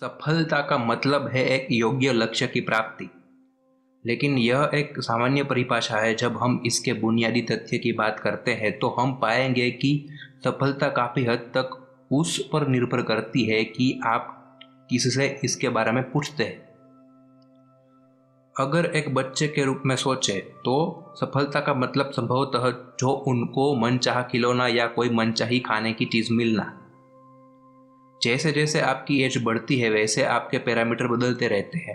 सफलता का मतलब है एक योग्य लक्ष्य की प्राप्ति। लेकिन यह एक सामान्य परिभाषा है। जब हम इसके बुनियादी तथ्य की बात करते हैं तो हम पाएंगे कि सफलता काफ़ी हद तक उस पर निर्भर करती है कि आप किससे इसके बारे में पूछते हैं। अगर एक बच्चे के रूप में सोचे तो सफलता का मतलब संभवतः जो उनको मनचाहा खिलौना या कोई मनचाही खाने की चीज़ मिलना। जैसे जैसे आपकी एज बढ़ती है वैसे आपके पैरामीटर बदलते रहते हैं।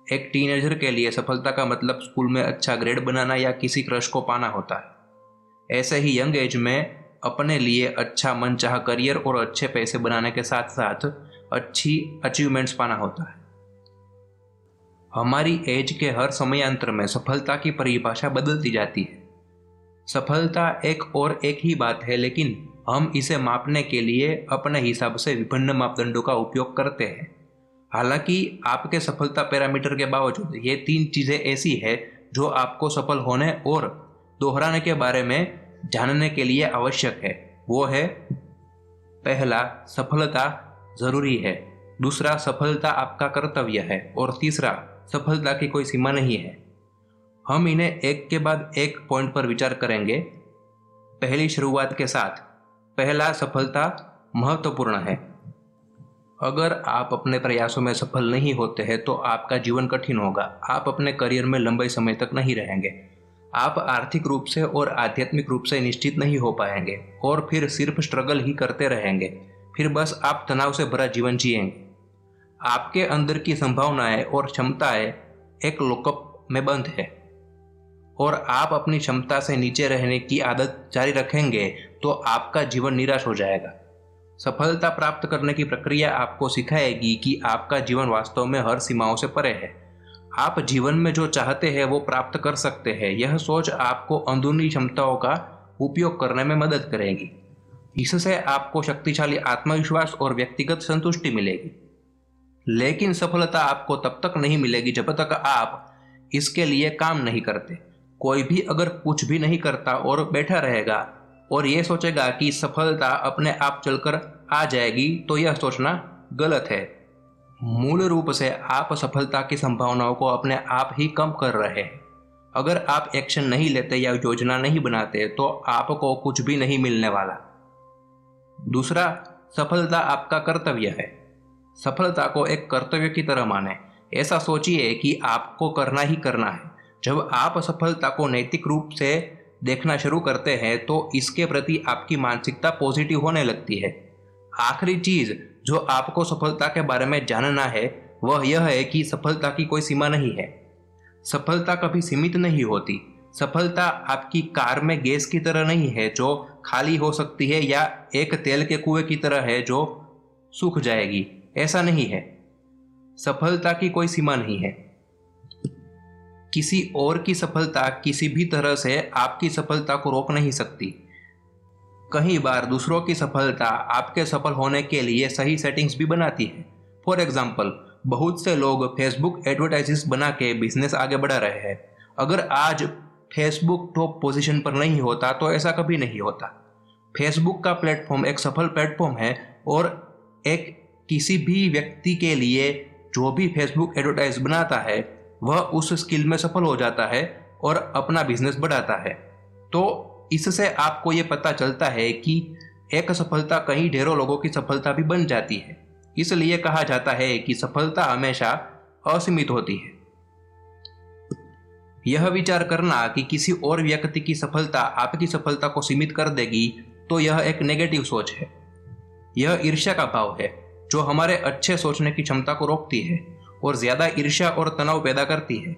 एक टीनेजर के लिए सफलता का मतलब स्कूल में अच्छा ग्रेड बनाना या किसी क्रश को पाना होता है। ऐसे ही यंग एज में अपने लिए अच्छा मनचाहा करियर और अच्छे पैसे बनाने के साथ साथ अच्छी अचीवमेंट्स पाना होता है। हमारी एज के हर समयांतर में सफलता की परिभाषा बदलती जाती है। सफलता एक और एक ही बात है, लेकिन हम इसे मापने के लिए अपने हिसाब से विभिन्न मापदंडों का उपयोग करते हैं। हालांकि आपके सफलता पैरामीटर के बावजूद ये तीन चीज़ें ऐसी है जो आपको सफल होने और दोहराने के बारे में जानने के लिए आवश्यक है। वो है, पहला, सफलता जरूरी है। दूसरा, सफलता आपका कर्तव्य है। और तीसरा, सफलता की कोई सीमा नहीं है। हम इन्हें एक के बाद एक पॉइंट पर विचार करेंगे। पहली शुरुआत के साथ, पहला, सफलता महत्वपूर्ण है। अगर आप अपने प्रयासों में सफल नहीं होते हैं तो आपका जीवन कठिन होगा। आप अपने करियर में लंबे समय तक नहीं रहेंगे। आप आर्थिक रूप से और आध्यात्मिक रूप से निश्चित नहीं हो पाएंगे और फिर सिर्फ स्ट्रगल ही करते रहेंगे। फिर बस आप तनाव से भरा जीवन जिएंगे। आपके अंदर की संभावनाएं और क्षमताएं एक लॉकअप में बंद है और आप अपनी क्षमता से नीचे रहने की आदत जारी रखेंगे तो आपका जीवन निराश हो जाएगा। सफलता प्राप्त करने की प्रक्रिया आपको सिखाएगी कि आपका जीवन वास्तव में हर सीमाओं से परे है। आप जीवन में जो चाहते हैं वो प्राप्त कर सकते हैं। यह सोच आपको अंदरूनी क्षमताओं का उपयोग करने में मदद करेगी। इससे आपको शक्तिशाली आत्मविश्वास और व्यक्तिगत संतुष्टि मिलेगी। लेकिन सफलता आपको तब तक नहीं मिलेगी जब तक आप इसके लिए काम नहीं करते। कोई भी अगर कुछ भी नहीं करता और बैठा रहेगा और ये सोचेगा कि सफलता अपने आप चलकर आ जाएगी तो यह सोचना गलत है। मूल रूप से आप सफलता की संभावनाओं को अपने आप ही कम कर रहे हैं। अगर आप एक्शन नहीं लेते या योजना नहीं बनाते तो आपको कुछ भी नहीं मिलने वाला। दूसरा, सफलता आपका कर्तव्य है। सफलता को एक कर्तव्य की तरह माने। ऐसा सोचिए कि आपको करना ही करना है। जब आप सफलता को नैतिक रूप से देखना शुरू करते हैं तो इसके प्रति आपकी मानसिकता पॉजिटिव होने लगती है। आखिरी चीज जो आपको सफलता के बारे में जानना है वह यह है कि सफलता की कोई सीमा नहीं है। सफलता कभी सीमित नहीं होती। सफलता आपकी कार में गैस की तरह नहीं है जो खाली हो सकती है, या एक तेल के कुएं की तरह है जो सूख जाएगी। ऐसा नहीं है। सफलता की कोई सीमा नहीं है। किसी और की सफलता किसी भी तरह से आपकी सफलता को रोक नहीं सकती। कई बार दूसरों की सफलता आपके सफल होने के लिए सही सेटिंग्स भी बनाती है। फॉर एग्जाम्पल, बहुत से लोग फेसबुक एडवर्टाइजेस बना के बिजनेस आगे बढ़ा रहे हैं। अगर आज फेसबुक टॉप पोजीशन पर नहीं होता तो ऐसा कभी नहीं होता। फेसबुक का प्लेटफॉर्म एक सफल प्लेटफॉर्म है और एक किसी भी व्यक्ति के लिए जो भी फेसबुक एडवर्टाइज बनाता है वह उस स्किल में सफल हो जाता है और अपना बिजनेस बढ़ाता है। तो इससे आपको ये पता चलता है कि एक सफलता कई ढेरों लोगों की सफलता भी बन जाती है। इसलिए कहा जाता है कि सफलता हमेशा असीमित होती है। यह विचार करना कि किसी और व्यक्ति की सफलता आपकी सफलता को सीमित कर देगी तो यह एक नेगेटिव सोच है। यह ईर्ष्या का भाव है जो हमारे अच्छे सोचने की क्षमता को रोकती है और ज्यादा ईर्ष्या और तनाव पैदा करती है।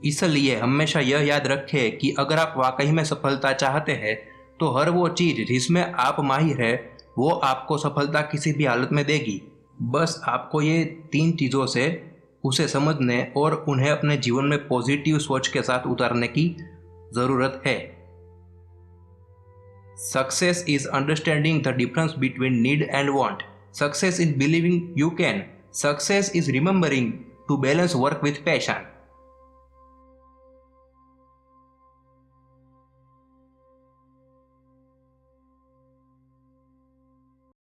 इसलिए हमेशा यह याद रखें कि अगर आप वाकई में सफलता चाहते हैं तो हर वो चीज जिसमें आप माहिर है वो आपको सफलता किसी भी हालत में देगी। बस आपको ये तीन चीज़ों से उसे समझने और उन्हें अपने जीवन में पॉजिटिव सोच के साथ उतारने की ज़रूरत है। Success is understanding the difference between need and want. Success is believing you can. Success is remembering to balance work with passion.